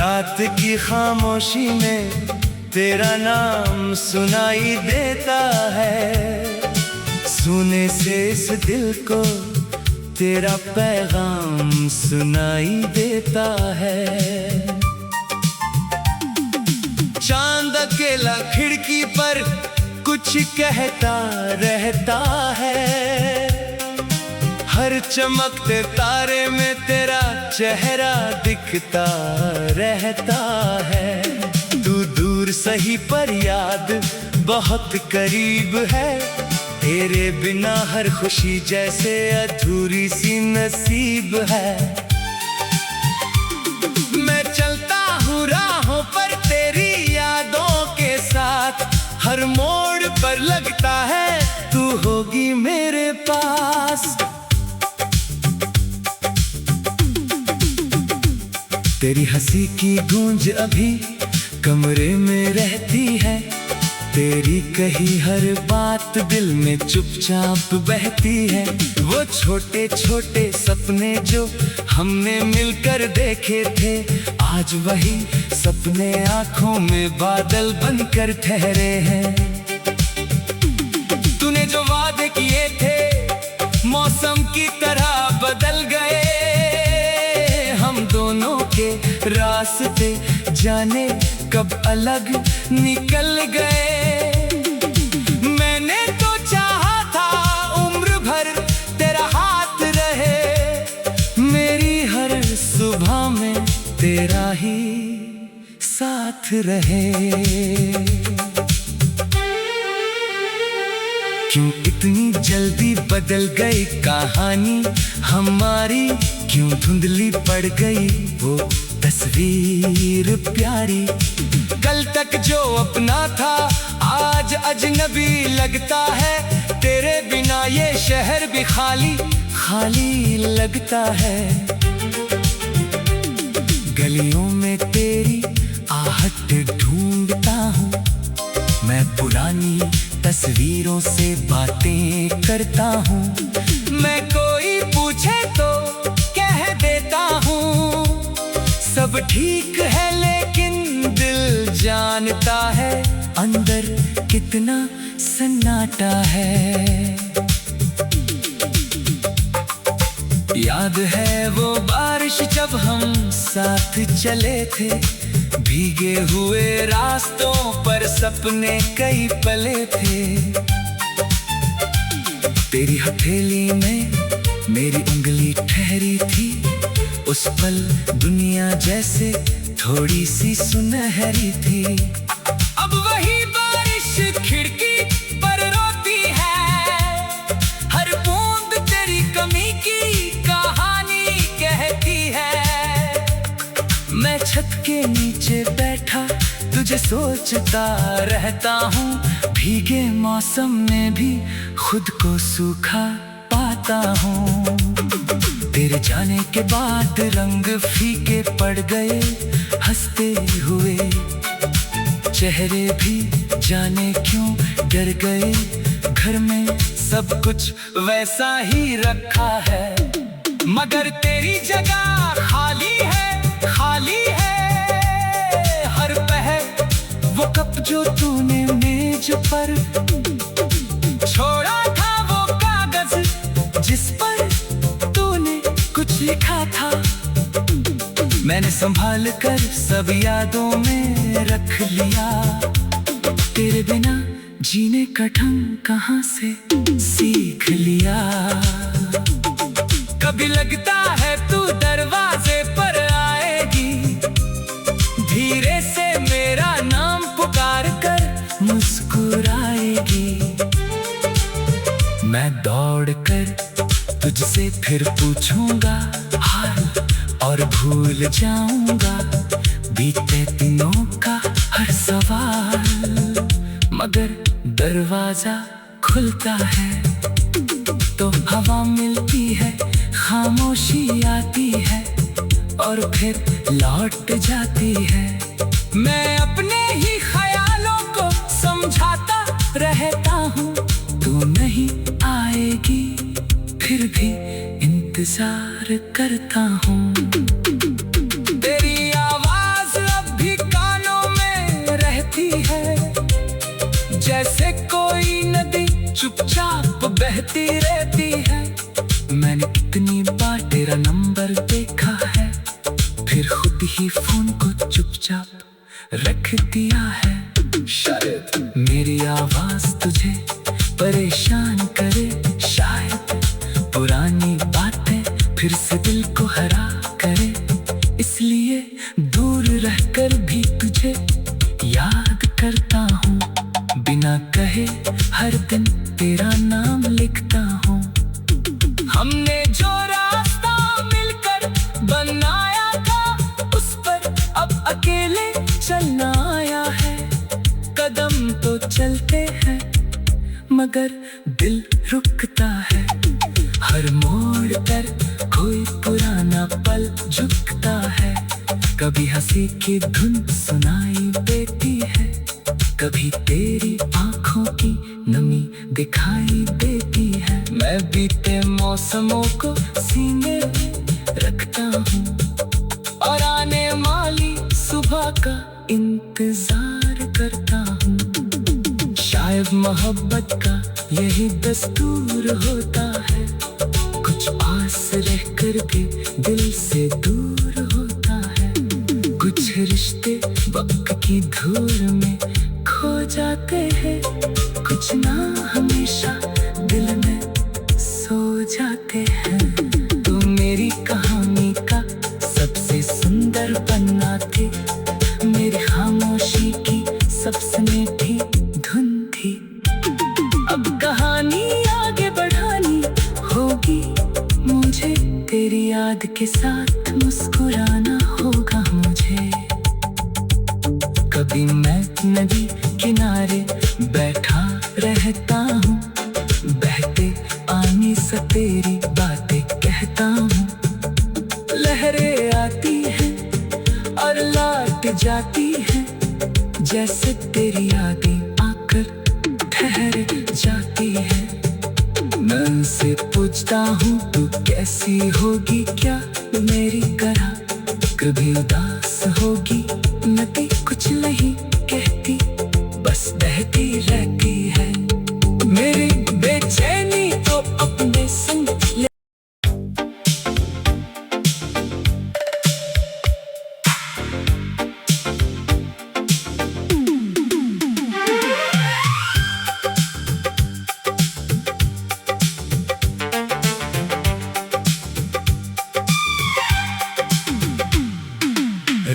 रात की खामोशी में तेरा नाम सुनाई देता है। सुने से इस दिल को तेरा पैगाम सुनाई देता है। चांद अकेला खिड़की पर कुछ कहता रहता है। हर चमकते तारे में तेरा चेहरा दिखता रहता है। तू दूर सही पर याद बहुत करीब है। तेरे बिना हर खुशी जैसे अधूरी सी नसीब है। मैं चलता हूँ राहों पर तेरी यादों के साथ। हर मोड़ पर लगता है तू होगी मेरे पास। तेरी हंसी की गूंज अभी कमरे में रहती है। तेरी कही हर बात दिल में चुपचाप बहती है। वो छोटे छोटे सपने जो हमने मिलकर देखे थे, आज वही सपने आंखों में बादल बनकर ठहरे हैं। तूने जो वादे किए थे मौसम की तरह बदल गए। हम दोनों के रास्ते जाने कब अलग निकल गए। मैंने तो चाहा था उम्र भर तेरा हाथ रहे। मेरी हर सुबह में तेरा ही साथ रहे। क्यों इतनी जल्दी बदल गई कहानी हमारी? क्यों धुंधली पड़ गई वो तस्वीर प्यारी? कल तक जो अपना था आज अजनबी लगता है। तेरे बिना ये शहर भी खाली खाली लगता है। गलियों में तेरी आहट ढूंढता हूँ। मैं पुरानी तस्वीरों से बातें करता हूँ। मैं कोई पूछे तो कह देता हूँ सब ठीक है, लेकिन दिल जानता है अंदर कितना सन्नाटा है। याद है वो बारिश जब हम साथ चले थे। भीगे हुए रास्तों पर सपने कई पले थे। तेरी हथेली में मेरी उंगली ठहरी थी। उस पल दुनिया जैसे थोड़ी सी सुनहरी थी। अब वही बारिश खिड़की पर रोती है। हर बूंद तेरी कमी की कहानी कहती है। मैं छत के नीचे बैठा तुझे सोचता रहता हूँ। भीगे मौसम में भी खुद को सूखा पाता हूँ। तेरे जाने के बाद रंग फीके पड़ गए। हंसते हुए चेहरे भी जाने क्यों डर गए। घर में सब कुछ वैसा ही रखा है, मगर तेरी जगह खाली है, खाली है। हर पहर वो कप जो तूने मेज पर छोड़ा था, वो कागज जिस पर कुछ लिखा था, मैंने संभाल कर सब यादों में रख लिया। तेरे बिना जीने का ढंग कहाँ से सीख लिया। कभी लगता है तू दरवाजे पर आएगी। धीरे से मेरा नाम पुकार कर मुस्कुराएगी। मैं दौड़ कर तुझसे फिर पूछूंगा हाल और भूल जाऊंगा बीते दिनों का हर सवाल। मगर दरवाजा खुलता है तो हवा मिलती है, खामोशी आती है और फिर लौट जाती है। मैं अपने ही ख्यालों को समझाता रहता हूँ। तू नहीं आएगी फिर भी इंतजार करता हूँ। तेरी आवाज चुपचाप बहती रहती है। मैंने कितनी बार तेरा नंबर देखा है, फिर खुद ही फोन को चुपचाप रख दिया है। शायद मेरी आवाज तुझे परेशान करे, शायद पुरानी बातें फिर से दिल को हरा करे, इसलिए दूर रहकर भी तुझे याद करता हूँ। बिना कहे हर दिन तेरा नाम लिखता हूँ। हमने जो रास्ता मिलकर बनाया था, उस पर अब अकेले चलना आया है। कदम तो चलते हैं मगर दिल रुकता है। हर मोड़ पर कोई पुराना पल झुकता है। कभी हंसी की धुन सुनाई देती है, कभी तेरी आंखों की नमी दिखाई देती है। मैं बीते मौसमों को सीने रखता हूँ और आने वाली सुबह का इंतजार करता हूँ। शायद मोहब्बत का यही दस्तूर होता है, कुछ पास रहकर भी दिल से दूर होता है। कुछ रिश्ते वक्त की धूल में खो जाते हैं, कुछ ना हमेशा दिल में सो जाते हैं। तू मेरी कहानी का सबसे सुंदर पन्ना थी, मेरी खामोशी की सबसे मीठी धुन थी। अब कहानी आगे बढ़ानी होगी मुझे, तेरी याद के साथ मुस्कुराना होगा मुझे। कभी मैं नदी किनारे बैठा रहता हूँ, बहते पानी से तेरी बातें कहता हूँ। लहरें आती हैं और लौट जाती हैं, जैसे तेरी यादें आकर ठहर जाती है। मैं उनसे पूछता हूँ तू कैसी होगी, क्या मेरी तरह कभी उदास होगी। नदी कुछ नहीं कहती, बस बहती रहती है। मेरी बेचैनी तो अपने संग ले।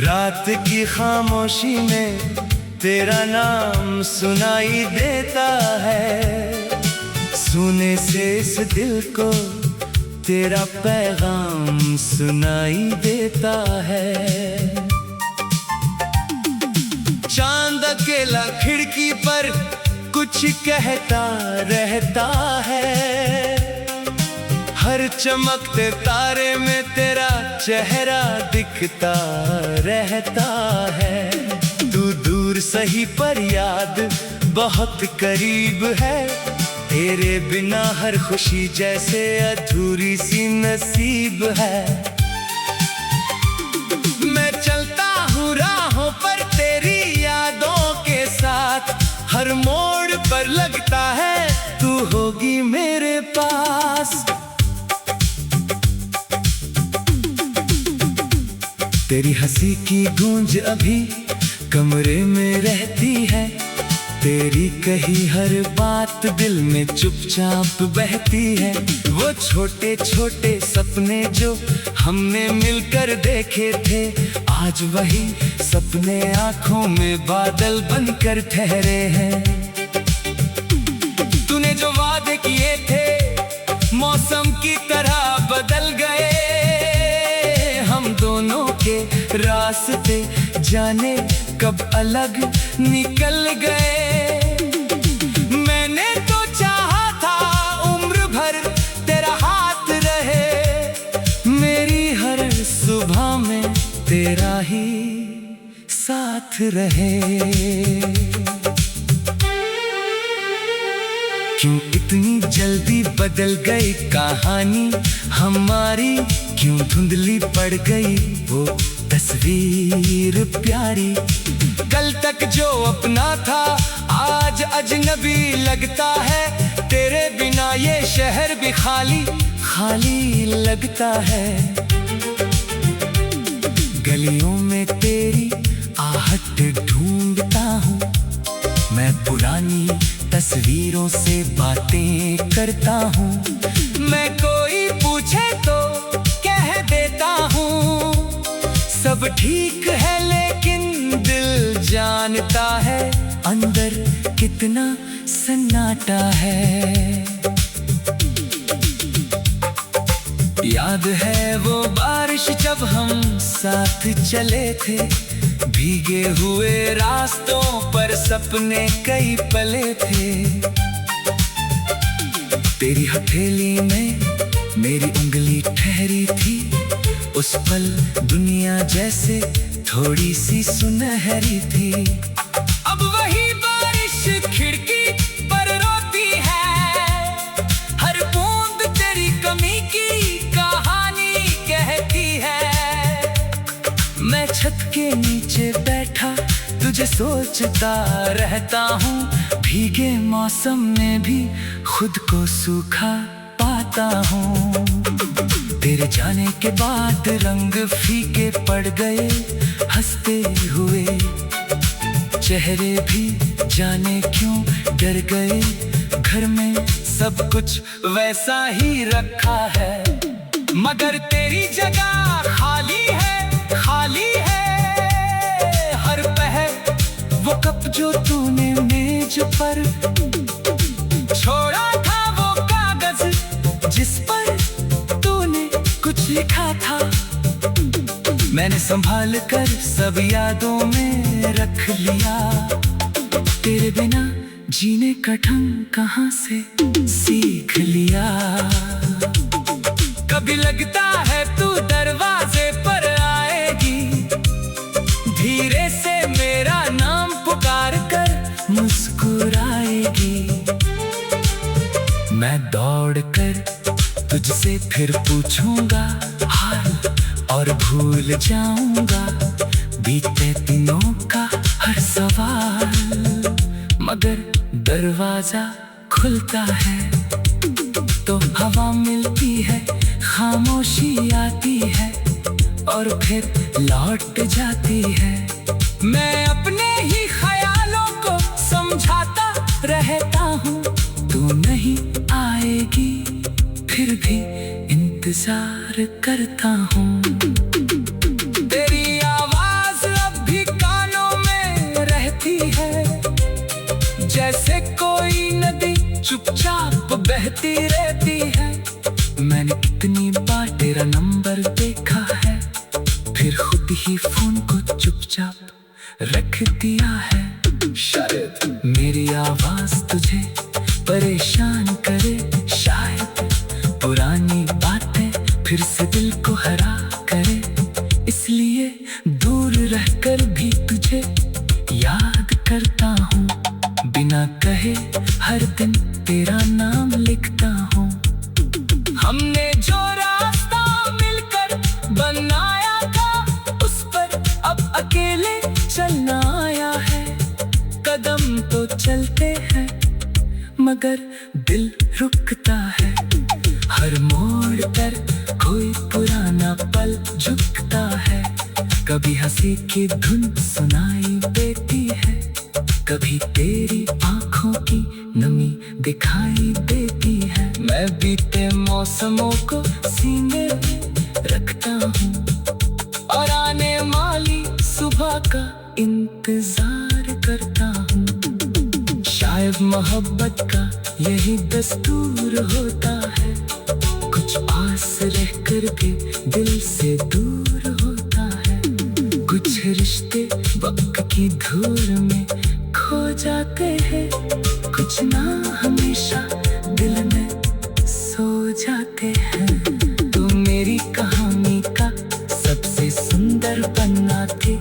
रात की खामोशी में तेरा नाम सुनाई देता है, सुने से इस दिल को तेरा पैगाम सुनाई देता है। चांद अकेला खिड़की पर कुछ कहता रहता है, हर चमकते तारे में तेरा चेहरा दिखता रहता है। तू दूर सही पर याद बहुत करीब है, तेरे बिना हर खुशी जैसे अधूरी सी नसीब है। मैं चलता हूँ राहों पर तेरी यादों के साथ, हर मोड़ पर लगता है तू होगी मेरे पास। तेरी हंसी की गूंज अभी कमरे में रहती है, तेरी कही हर बात दिल में चुपचाप बहती है। वो छोटे छोटे सपने जो हमने मिलकर देखे थे, आज वही सपने आंखों में बादल बनकर ठहरे हैं। तूने जो वादे किए थे मौसम की तरह बदल गए, हम दोनों के रास्ते जाने कब अलग निकल गए। मैंने तो चाहा था उम्र भर तेरा हाथ रहे, मेरी हर सुबह में तेरा ही साथ रहे। क्यों इतनी जल्दी बदल गई कहानी हमारी, क्यों धुंधली पड़ गई वो तस्वीर प्यारी। कल तक जो अपना था आज अजनबी लगता है, तेरे बिना ये शहर भी खाली खाली लगता है। गलियों में तेरी आहट ढूंढता हूँ, मैं पुरानी तस्वीरों से बातें करता हूँ। मैं कोई पूछे तो कह देता हूँ सब ठीक है, लेकिन दिल जानता है अंदर कितना सन्नाटा है। याद है वो बारिश जब हम साथ चले थे, भीगे हुए रास्तों पर सपने कई पले थे। तेरी हथेली में मेरी उंगली ठहरी थी, उस पल दुनिया जैसे थोड़ी सी सुनहरी थी। अब वही बारिश खिड़की पर रोती है, हर बूंद तेरी कमी की कहानी कहती है। मैं छत के नीचे बैठा तुझे सोचता रहता हूँ, भीगे मौसम में भी खुद को सूखा पाता हूँ। तेरे जाने के बाद रंग फीके पड़ गए, हंसते हुए चेहरे भी जाने क्यों डर गए। घर में सब कुछ वैसा ही रखा है, मगर तेरी जगह खाली है, खाली है। हर पहर वो कप जो तूने मेज पर छोड़ा था, वो कागज जिस पर तूने कुछ लिखा था, मैंने संभाल कर सब यादों में रख लिया। तेरे बिना जीने का ढंग कहाँ से सीख लिया। कभी लगता है तू दरवाजे पर आएगी, धीरे से मेरा नाम पुकार कर मुस्कुराएगी। मैं दौड़ कर तुझसे फिर पूछूंगा हाल और भूल जाऊंगा बीते दिनों का हर सवाल। मगर दरवाजा खुलता है तो हवा मिलती है, खामोशी आती है और फिर लौट जाती है। मैं अपने ही ख्यालों को समझाता रहता हूँ, तू नहीं आएगी फिर भी इंतजार करता हूँ। तेरी आवाज अब भी कानों में रहती है, जैसे कोई नदी चुपचाप बहती रहती है। मैंने कितनी बार तेरा नंबर देखा है, फिर खुद ही फोन को चुपचाप रख दिया है। शायद मेरी आवाज तुझे परेशान करे, शायद पुरानी बातें फिर से दिल को हरा करे, इसलिए दूर रहकर भी तुझे याद करता हूँ। बिना कहे हर दिन तेरा नाम लिखता हूँ। हमने जो रास्ता मिलकर बनाया था, उस पर अब अकेले चलना आया है। कदम तो चलते हैं मगर दिल रुकता है, हर मोड़ पर कोई पुराना पल झुकता है। कभी हंसी की धुन सुनाई देती है, कभी तेरी आंखों की नमी दिखाई देती है। मैं बीते मौसमों को सीने में रखता हूँ और आने वाली सुबह का इंतजार करता हूँ। शायद मोहब्बत का यही दस्तूर होता है, कुछ पास रहकर भी दिल से दूर होता है। कुछ रिश्ते वक्त की धूल में खो जाते हैं, कुछ ना हमेशा दिल में सो जाते हैं। तू मेरी कहानी का सबसे सुंदर पन्ना थी,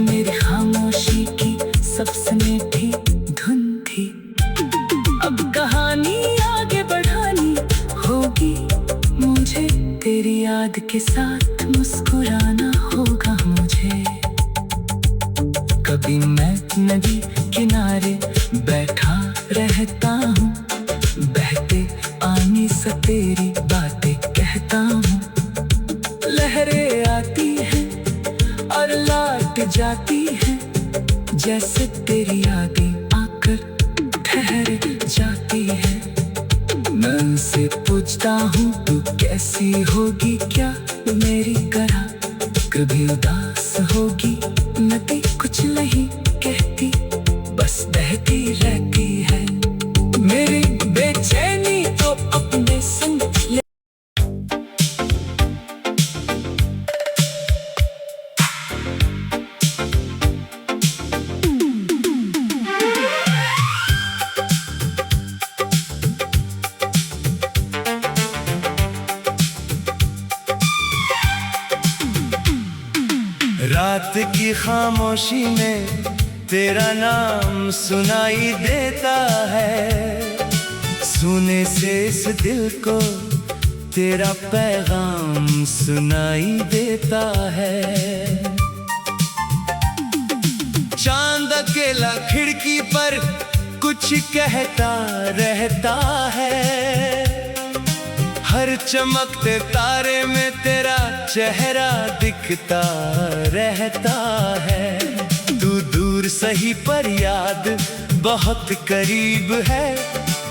मेरी खामोशी की सबसे मीठी धुन थी। अब कहानी आगे बढ़ानी होगी मुझे, तेरी याद के साथ मुस्कुराना होगा मुझे। कभी मैं नदी किनारे बैठा रहता हूँ, बहते पानी सा तेरी बातें कहता हूँ। लहरें आती हैं और लौट जाती हैं, जैसे तेरी यादें आकर ठहर जाती है। मैं उनसे पूछता हूँ तू कैसी होगी, क्या मेरी तरह कभी उदास होगी। नदी कुछ नहीं कहती, बस बहती रहती है। मेरी बेचैनी तो अपने संग ले। रात की खामोशी में तेरा नाम सुनाई देता है, सुने से इस दिल को तेरा पैगाम सुनाई देता है। चांद अकेला खिड़की पर कुछ कहता रहता है, हर चमकते तारे में तेरा चेहरा दिखता रहता है। तू दूर सही पर याद बहुत करीब है,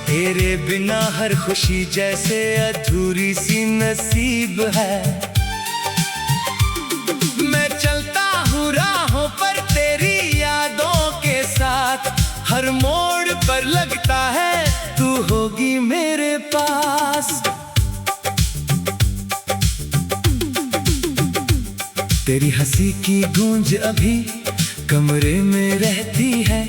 तेरे बिना हर खुशी जैसे अधूरी सी नसीब है। मैं चलता हूँ राहों पर तेरी यादों के साथ, हर मोड़ पर लगता है तू होगी मेरे पास। तेरी हंसी की गूंज अभी कमरे में रहती है,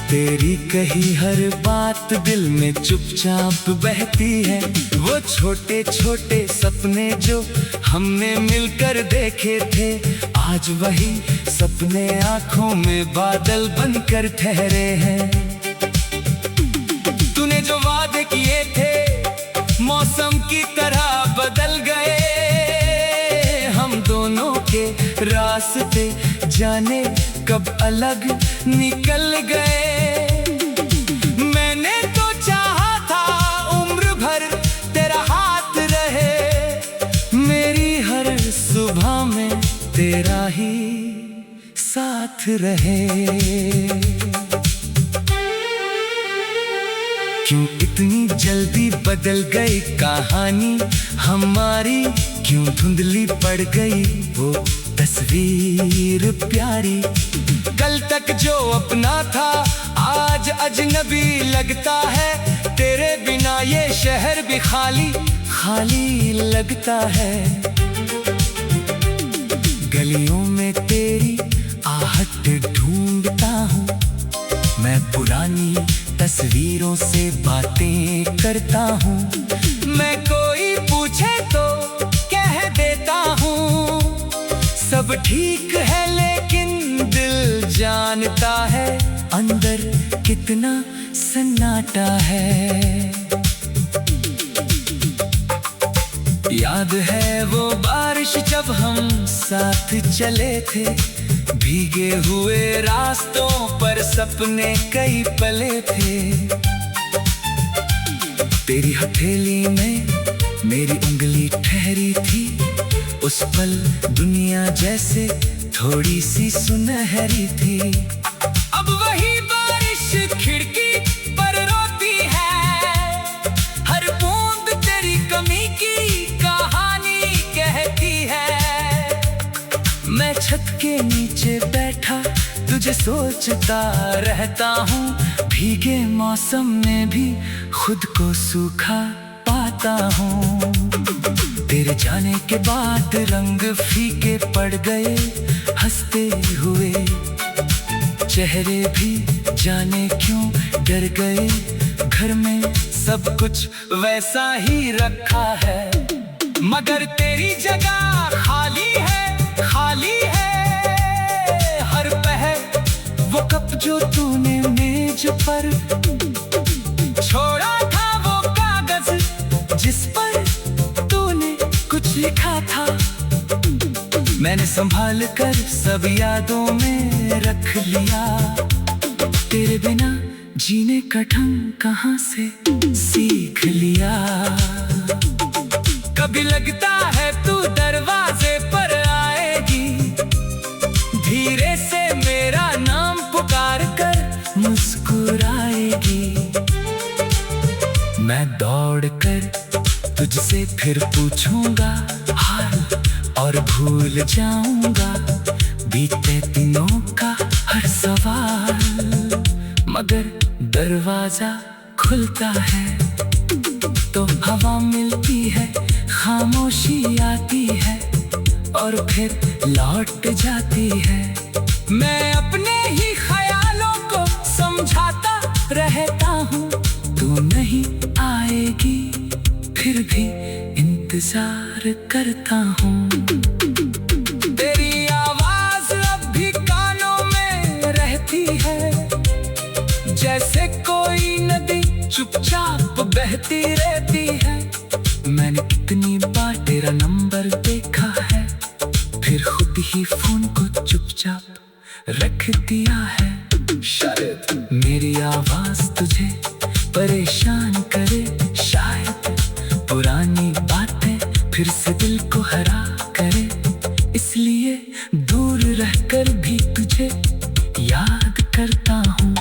तेरी कही हर बात दिल में चुपचाप बहती है। वो छोटे छोटे सपने जो हमने मिलकर देखे थे, आज वही सपने आंखों में बादल बनकर ठहरे हैं। तूने जो वादे किए थे मौसम की तरह बदल गए, हम दोनों के रास्ते जाने कब अलग निकल गए। मैंने तो चाहा था उम्र भर तेरा हाथ रहे, मेरी हर सुबह में तेरा ही साथ रहे। क्यों इतनी जल्दी बदल गई कहानी हमारी, क्यों धुंधली पड़ गई वो तस्वीर प्यारी। कल तक जो अपना था आज अजनबी लगता है, तेरे बिना ये शहर भी खाली खाली लगता है। गलियों में तेरी आहट ढूंढता हूँ, मैं पुरानी तस्वीरों से बातें करता हूँ। मैं कोई पूछे तो कह देता हूँ सब ठीक है, लेकिन दिल जानता है अंदर कितना सन्नाटा है। याद है वो बारिश जब हम साथ चले थे, भीगे हुए रास्तों पर सपने कई पले थे। तेरी हथेली में मेरी उंगली ठहरी थी, उस पल दुनिया जैसे थोड़ी सी सुनहरी थी। अब वही बारिश खिड़की पर रोती है, हर बूंद तेरी कमी की कहानी कहती है। मैं छत के नीचे बैठा तुझे सोचता रहता हूँ, भीगे मौसम में भी खुद को सूखा पाता हूँ। तेरे जाने के बाद रंग फीके पड़ गए, हंसते हुए चेहरे भी जाने क्यों डर गए। घर में सब कुछ वैसा ही रखा है, मगर तेरी जगह खाली है खाली है। हर पहर वो कप जो तूने मेज पर छोड़ा था, वो कागज जिस पर तूने कुछ लिखा था, मैंने संभाल कर सब यादों में रख लिया। तेरे बिना जीने का ढंग कहाँ से सीख लिया। कभी लगता है तू दरवाजे पर आएगी, धीरे से मेरा नाम पुकार कर मुस्कुराएगी। मैं दौड़ कर तुझसे फिर पूछूंगा हाल और भूल जाऊंगा बीते दिनों का हर सवाल। मगर दरवाजा खुलता है तो हवा मिलती है, खामोशी आती है और फिर लौट जाती है। मैं अपने ही ख्यालों को समझाता रहता हूँ, तू नहीं आएगी फिर भी इंतजार करता हूँ। तेरी आवाज अब भी कानों में रहती है, जैसे कोई नदी चुपचाप बहती रहती है। मैंने कितनी बार तेरा नंबर देखा है, फिर खुद ही फोन को चुपचाप रख दिया है। शायद मेरी आवाज तुझे परेशान करे, शायद पुरानी बातें फिर से दिल को हरा करे, इसलिए दूर रहकर भी तुझे याद करता हूँ।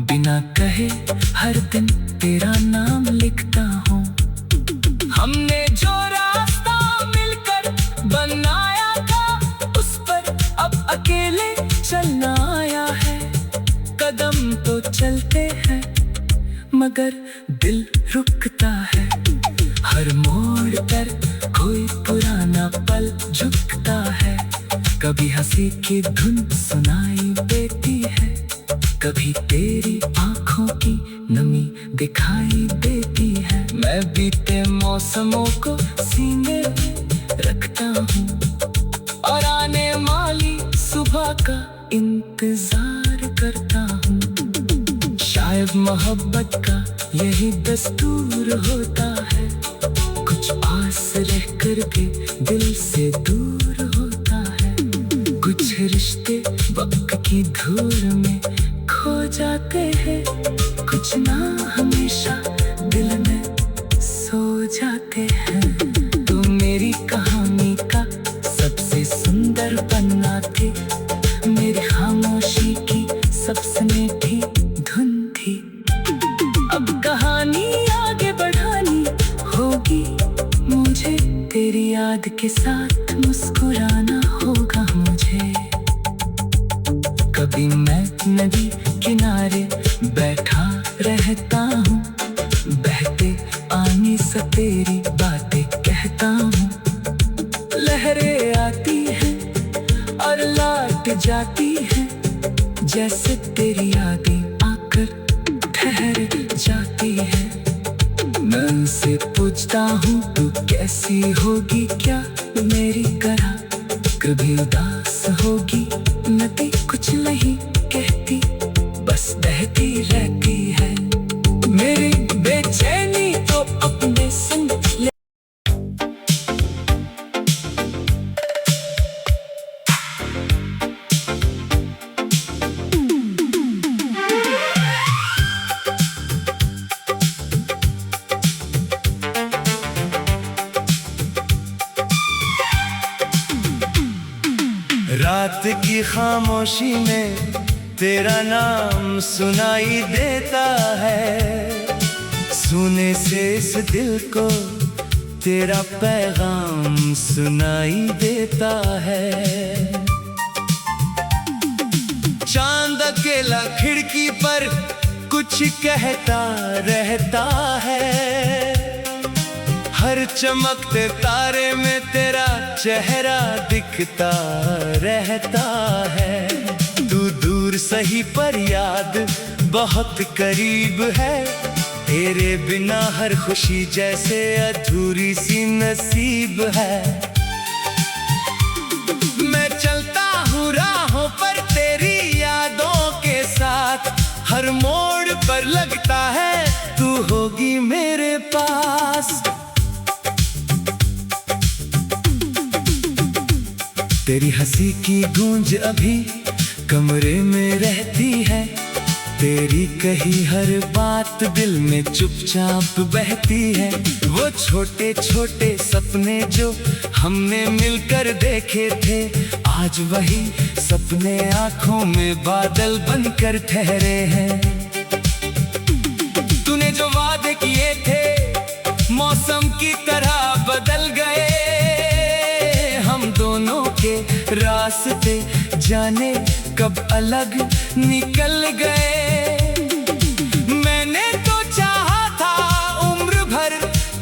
बिना कहे हर दिन तेरा नाम लिखता हूँ। हमने जो रास्ता मिलकर बनाया था, उस पर अब अकेले चलना आया है। कदम तो चलते हैं मगर दिल रुकता है, हर मोड़ पर कोई पुराना पल झुकता है। कभी हंसी की धुन सुनाई देती है, कभी तेरी आंखों की नमी दिखाई देती है। मैं बीते मौसमों को सीने में रखता हूँ और आने वाली सुबह का इंतजार करता हूँ। शायद मोहब्बत का यही दस्तूर होता है, कुछ पास रह कर भी दिल से दूर होता है। कुछ रिश्ते वक्त की धूल में खो जाते हैं, कुछ ना हमेशा दिल में सो जाते हैं। तू मेरी कहानी का सबसे सुंदर पन्ना थी, मेरी खामोशी की सबसे मीठी धुन थी। अब कहानी आगे बढ़ानी होगी मुझे, तेरी याद के साथ मुस्कुराना होगा मुझे। कभी मैं नदी किनारे बैठा रहता हूँ, बहते पानी से तेरी बातें कहता हूँ। लहरें आती हैं और लौट जाती हैं, जैसे तेरी यादें आकर ठहर जाती है। मैं उनसे पूछता हूँ तू कैसी होगी, क्या मेरी तरह कभी उदास होगी। नदी कुछ नहीं कहती, बस बहती रहती है। मेरी बेचैनी तो अपने संग ले। रात की खामोशी में तेरा नाम सुनाई देता है, सुने से इस दिल को तेरा पैगाम सुनाई देता है। चांद अकेला खिड़की पर कुछ कहता रहता है, हर चमकते तारे में तेरा चेहरा दिखता रहता है। तू दूर सही पर याद बहुत करीब है, तेरे बिना हर खुशी जैसे अधूरी सी नसीब है। मैं चलता हूँ राहों पर तेरी यादों के साथ, हर मोड़ पर लगता है तू होगी मेरे पास। तेरी हंसी की गूंज अभी कमरे में रहती है, तेरी कही हर बात दिल में चुपचाप बहती है। वो छोटे छोटे सपने जो हमने मिलकर देखे थे, आज वही सपने आंखों में बादल बनकर ठहरे हैं। तूने जो वादे किए थे मौसम की तरह बदल गए, हम दोनों के रास्ते जाने कब अलग निकल गए। मैंने तो चाहा था उम्र भर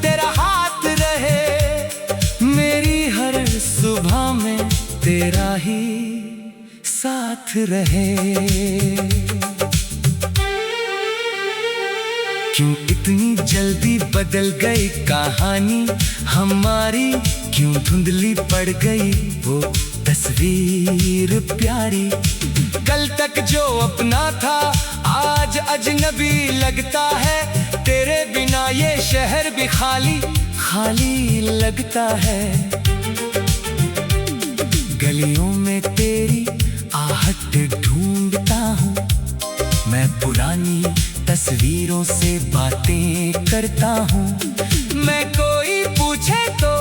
तेरा हाथ रहे, मेरी हर सुबह में तेरा ही साथ रहे। क्यों इतनी जल्दी बदल गई कहानी हमारी, क्यों धुंधली पड़ गई वो तस्वीर प्यारी। कल तक जो अपना था आज अजनबी लगता है, तेरे बिना ये शहर भी खाली खाली लगता है। गलियों में तेरी आहट ढूंढता हूँ, मैं पुरानी तस्वीरों से बातें करता हूँ। मैं कोई पूछे तो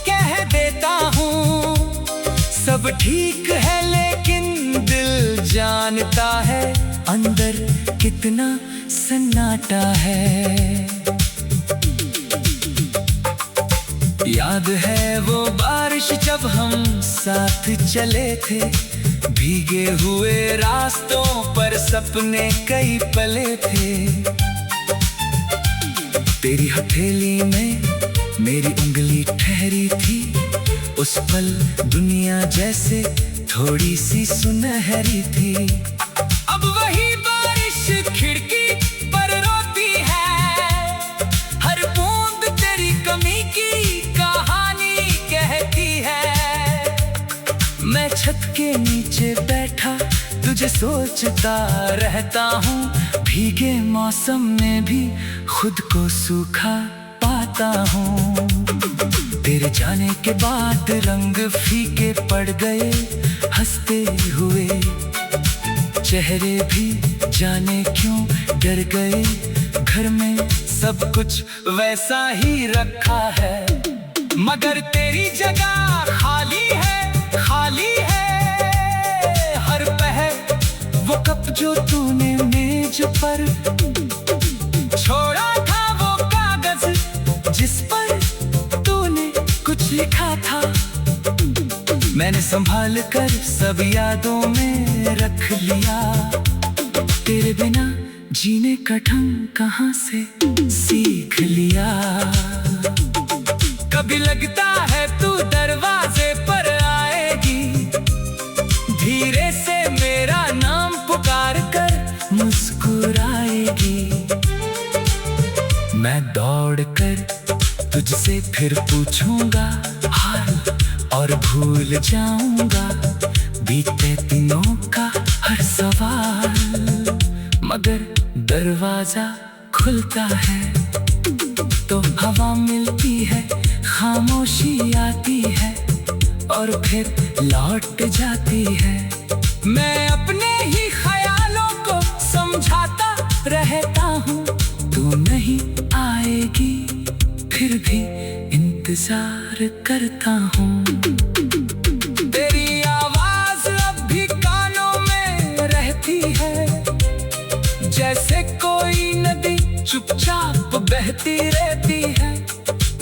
कह देता हूँ सब ठीक है, लेकिन दिल जानता है अंदर कितना सन्नाटा है। याद है वो बारिश जब हम साथ चले थे, भीगे हुए रास्तों पर सपने कई पले थे। तेरी हथेली में मेरी उंगली ठहरी थी, उस पल दुनिया जैसे थोड़ी सी सुनहरी थी। अब वही बारिश खिड़की पर रोती है, हर बूंद तेरी कमी की कहानी कहती है। मैं छत के नीचे बैठा तुझे सोचता रहता हूँ, भीगे मौसम में भी खुद को सूखा पाता हूँ। तेरे जाने के बाद रंग फीके पड़ गए, हंसते हुए चेहरे भी जाने क्यों डर गए। घर में सब कुछ वैसा ही रखा है, मगर तेरी जगह खाली है खाली है। हर पहर वो कप जो तूने मेज पर छोड़ा था, वो कागज जिस पर तूने कुछ लिखा था, मैंने संभाल कर सब यादों में रख लिया। तेरे बिना जीने का ढंग कहाँ से सीख लिया। कभी लगता है तू दरवाजे पर आएगी, धीरे से मेरा नाम पुकार कर मुस्कुराएगी। मैं दौड़ कर तुझसे फिर पूछूंगा हाल और भूल जाऊंगा बीते दिनों का हर सवाल। मगर दरवाजा खुलता है तो हवा मिलती है, खामोशी आती है और फिर लौट जाती है। मैं अपने ही ख्यालों को समझाता रहता हूँ, तू नहीं आएगी फिर भी इंतजार करता हूँ। तेरी आवाज अब भी कानों में रहती है, जैसे कोई नदी चुपचाप बहती रहती है।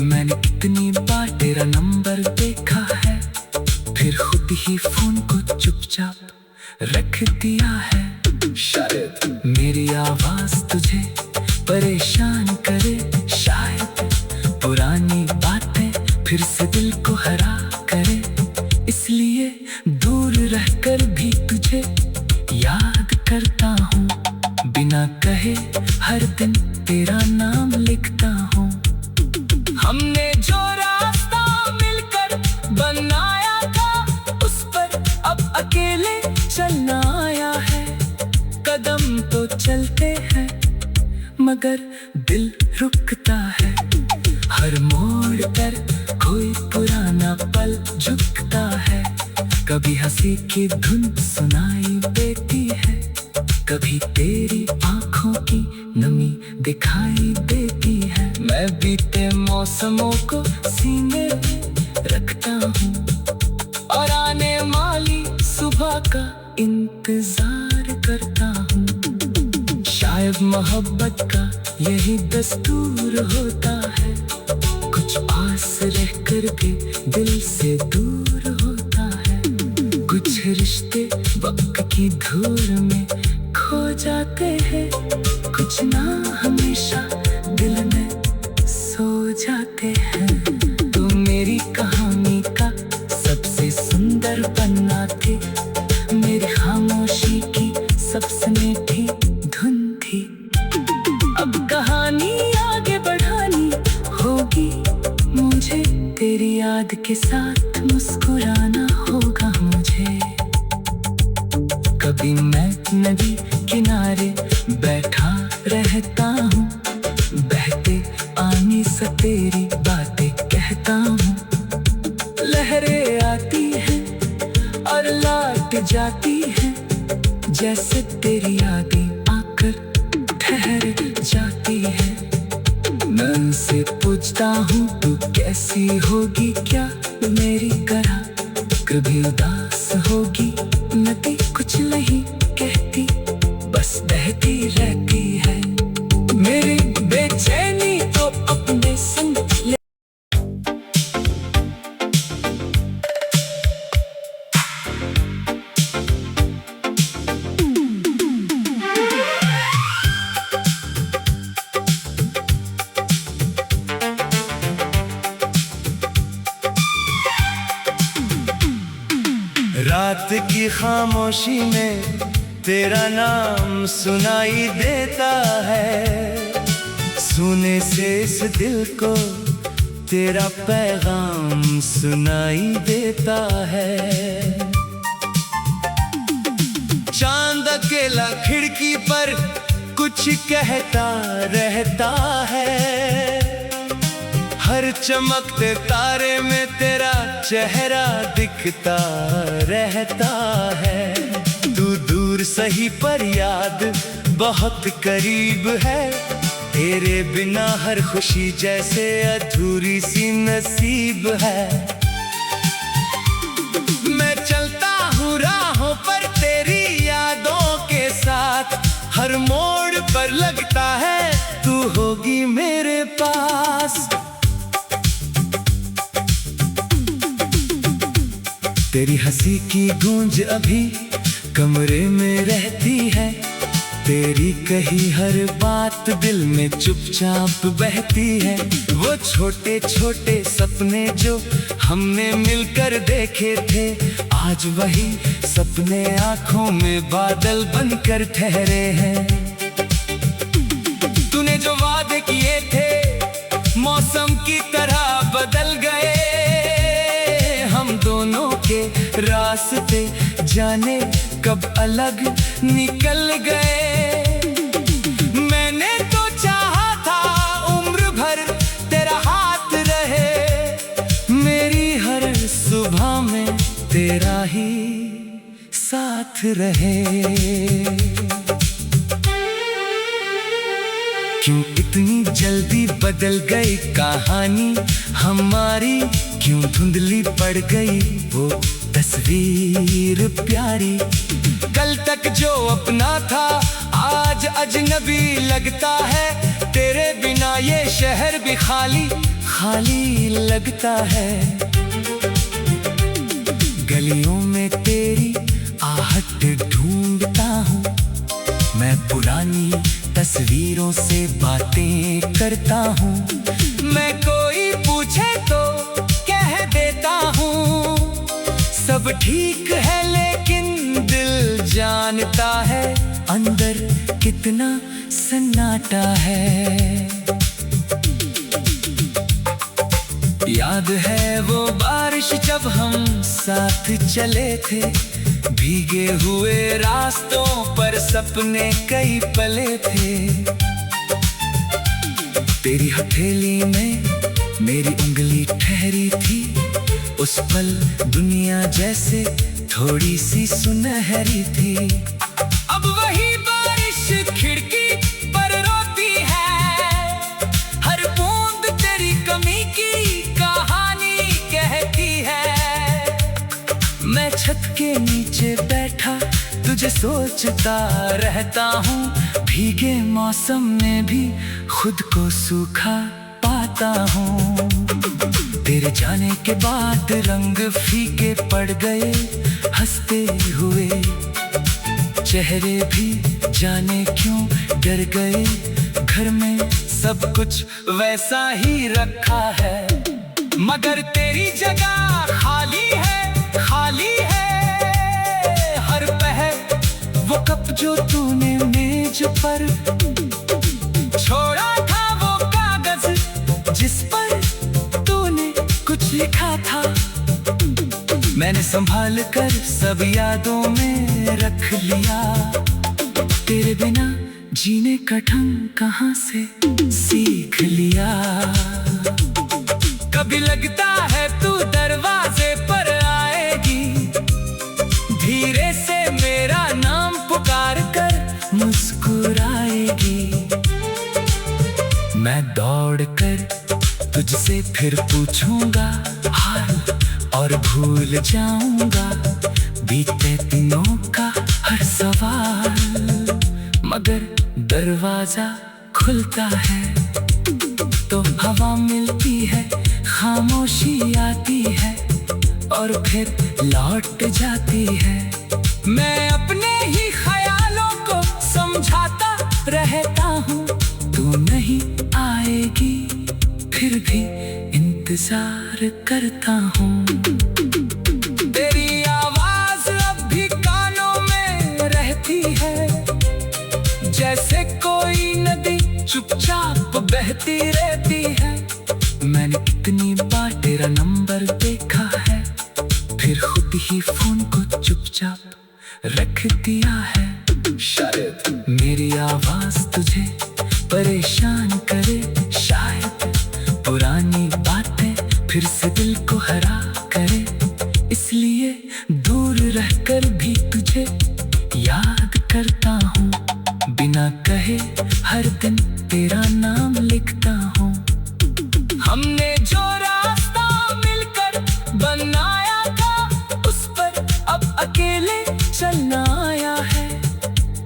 मैंने कितनी बार तेरा नंबर देखा है, फिर खुद ही फोन को चुपचाप रख दिया है। शायद मेरी आवाज तुझे परेशान करे, शायद पुरानी बातें फिर से दिल को हरा करे, इसलिए दूर रहकर भी तुझे याद करता हूँ। बिना कहे हर दिन तेरा नाम लिखता हूँ। हमने जो रास्ता मिलकर बनाया था, उस पर अब अकेले चलना आया है। कदम तो चलते हैं मगर दिल रुकता है, हर मोड़ पर कोई पुराना पल झुकता है। कभी हंसी की धुन सुनाई देती है, कभी तेरी आंखों की नमी दिखाई देती है। मैं बीते मौसमों को सीने रखता हूँ और आने वाली सुबह का इंतजार करता हूँ। शायद मोहब्बत का यही दस्तूर होता है, कुछ पास रह कर भी दिल से दूर होता है। कुछ रिश्ते वक्त की धूल में खो जाते हैं, कुछ ना हमेशा दिल में सो जाते हैं। तू मेरी कहानी का सबसे सुंदर पन्ना थी, मेरी खामोशी की सबसे मीठी धुन थी। अब कहानी आगे बढ़ानी होगी मुझे, तेरी याद के साथ मुस्कुराना होगा मुझे। कभी मैं नदी किनारे बैठा रहता हूँ, बहते पानी से तेरी बातें कहता हूँ। लहरें आती हैं और लौट जाती हैं, जैसे तेरी यादें आकर ठहर जाती है। मैं उनसे पूछता हूँ तू कैसी होगी, क्या मेरी तरह कभी उदास होगी। नदी कुछ नहीं कहती, बस बहती रहती है। मेरी बेचैनी तो अपने संग ले। रात की खामोशी में तेरा नाम सुनाई देता है, सुने से इस दिल को तेरा पैगाम सुनाई देता है। चांद अकेला खिड़की पर कुछ कहता रहता है, हर चमकते तारे में तेरा चेहरा दिखता रहता है। तू दूर सही पर याद बहुत करीब है, तेरे बिना हर खुशी जैसे अधूरी सी नसीब है। मैं चलता हूँ राहों पर तेरी यादों के साथ, हर मोड़ पर लगता है तू होगी मेरे पास। तेरी हंसी की गूंज अभी कमरे में रहती है, तेरी कही हर बात दिल में चुपचाप बहती है। वो छोटे छोटे सपने जो हमने मिलकर देखे थे, आज वही सपने आंखों में बादल बनकर ठहरे हैं। तूने जो वादे किए थे मौसम की तरह बदल गए, हम दोनों के रास्ते जाने कब अलग निकल गए। मैंने तो चाहा था उम्र भर तेरा हाथ रहे, मेरी हर सुबह में तेरा ही साथ रहे। क्यों इतनी जल्दी बदल गई कहानी हमारी, क्यों धुंधली पड़ गई वो तस्वीर प्यारी। कल तक जो अपना था आज अजनबी लगता है, तेरे बिना ये शहर भी खाली खाली लगता है। गलियों में तेरी आहट ढूंढता हूँ, मैं पुरानी तस्वीरों से बातें करता हूँ। मैं कोई पूछे तो कह देता हूँ सब ठीक है, लेकिन दिल जानता है अंदर कितना सन्नाटा है। याद है वो बारिश जब हम साथ चले थे, भीगे हुए रास्तों पर सपने कई पले थे। तेरी हथेली में मेरी उंगली ठहरी थी, उस पल दुनिया जैसे थोड़ी सी सुनहरी थी। अब वही बात मैं छत के नीचे बैठा तुझे सोचता रहता हूँ। भीगे मौसम में भी खुद को सूखा पाता हूँ। तेरे जाने के बाद रंग फीके पड़ गए, हंसते हुए चेहरे भी जाने क्यों डर गए। घर में सब कुछ वैसा ही रखा है, मगर तेरी जगह खाली है, खाली है। हर पहर वो कप जो तूने मेज पर छोड़ा था, वो कागज जिस पर तूने कुछ लिखा था, मैंने संभाल कर सब यादों में रख लिया। तेरे बिना जीने का ढंग कहाँ से सीख लिया। कभी लगता है तू दरवाजे पर आएगी, धीरे से मेरा नाम पुकार कर मुस्कुराएगी। मैं दौड़ कर तुझसे फिर पूछूंगा हाल और भूल जाऊंगा बीते दिनों का हर सवाल। मगर दरवाजा खुलता है तो हवा मिलती है, खामोशी आती है और फिर लौट जाती है। मैं अपने ही ख्यालों को समझाता रहता हूँ, तू नहीं आएगी फिर भी इंतजार करता हूँ। तेरी आवाज अब भी कानों में रहती है, जैसे कोई नदी चुपचाप बहती रहती है। मैंने कितनी बार तेरा नंबर देखा है, फिर खुद ही फोन को चुपचाप रख दिया है। शायद मेरी आवाज तुझे परेशान करे, शायद पुरानी बातें फिर से दिल को हरा करे। इसलिए दूर रहकर भी तुझे याद करता हूँ, बिना कहे हर दिन तेरा नाम लिखता हूँ। हमने जो रास्ता मिलकर बनाया था, उस पर अब अकेले चलना आया है।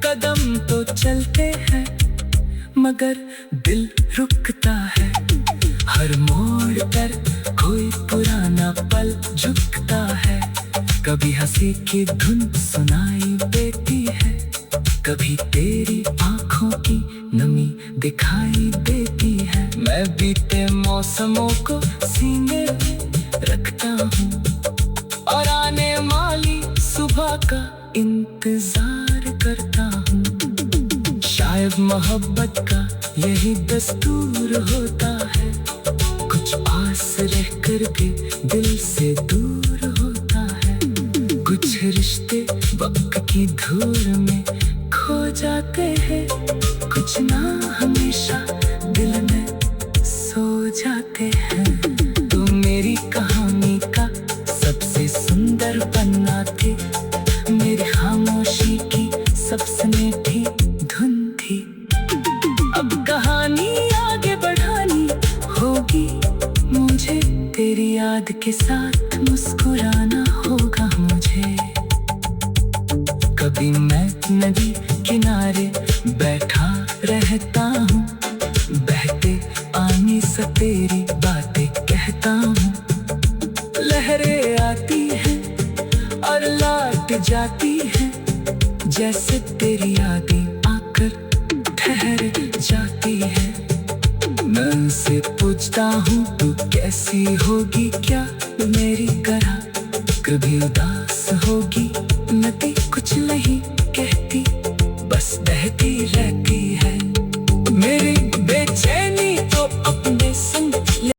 कदम तो चलते हैं मगर दिल रुकता है, हर मोड़ पर कोई पुराना पल झुकता है। कभी हंसी की धुन सुनाई देती है, कभी तेरी आंखों की नमी दिखाई देती है। मैं बीते मौसमों को सीने में रखता हूँ और आने वाली सुबह का इंतजार करता हूँ। शायद मोहब्बत का यही दस्तूर होता है, कुछ पास रह कर के दिल से दूर होता है। कुछ रिश्ते वक्त की धूल में खो जाते हैं, कुछ ना हमेशा दिल में सो जाते हैं। तू मेरी कहानी का सबसे सुंदर पन्ना थी, मेरी खामोशी की सबसे मीठी धुन थी। अब कहानी आगे बढ़ानी होगी मुझे, तेरी याद के साथ मुस्कुराना होगा मुझे। कभी मैं नदी किनारे बैठा रहता हूँ, बहते पानी से तेरी बातें कहता हूँ। लहरें आती हैं और लौट जाती हैं, जैसे तेरी यादें आकर ठहर जाती है। मैं उनसे पूछता हूँ तू कैसी होगी, क्या मेरी तरह कभी उदास होगी? नदी कुछ नहीं